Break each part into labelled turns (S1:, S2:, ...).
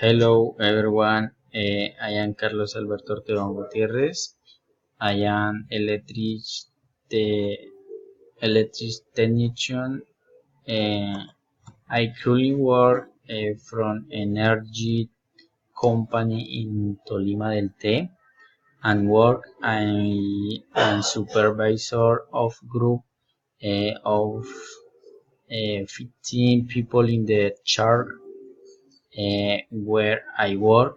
S1: Hello everyone, I am Carlos Alberto Ortega Gutierrez. I am electric technician. Uh, I currently work from energy company in Tolima del Te and work as supervisor of group of 15 people in the chart where I work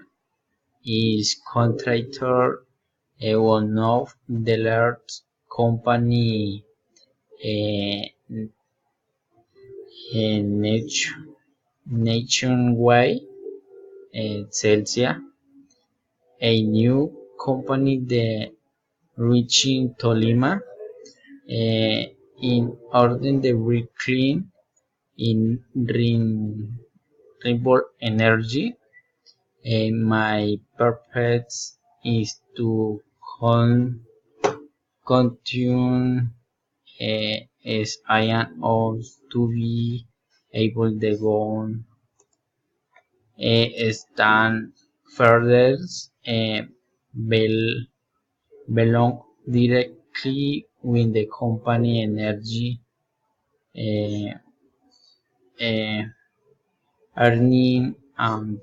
S1: is contractor one of the large company nationwide, Celsia, a new company that reaching Tolima in order to reclaim in renewable energy. My purpose is to continue as I am also to be able to go on stand further bel- belong directly with the company energy uh, uh, earning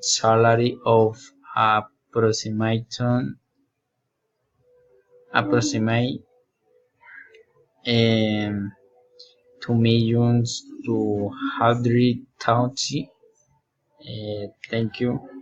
S1: salary of approximate um, 2,200,000. Thank you.